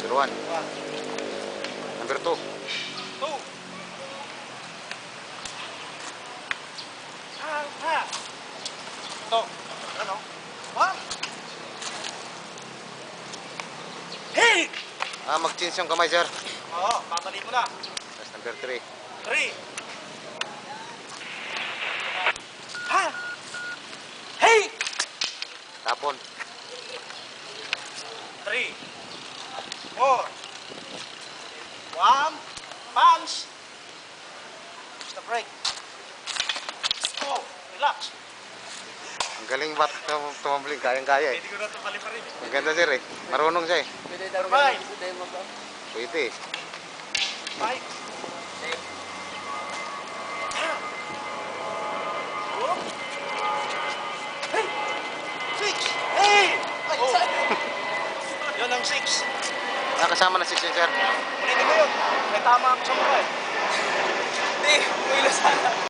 Number 1. Number 2. 2. Ha. Ito. Ano? 1. Hey! Mag-change yung kamay, sir. Oo, babalik mo na. That's number 3. 3. Ha! Hey! Tapon. 3. 4. 1. Punch. Push the brake. Oh, relax. Ang galing ba tumambling? Kayang-kaya eh. Pwede ko na ito bali pa rin. Ang ganda, sir eh. Marunong siya eh. Pwede daw Right. Pwede. 5. Hey! 6. Hey! Oh. Yun ang 6. Nakasama na si sir. Ulitin ko yun. May tama ako sa mukha eh. Hindi, uwi na sana.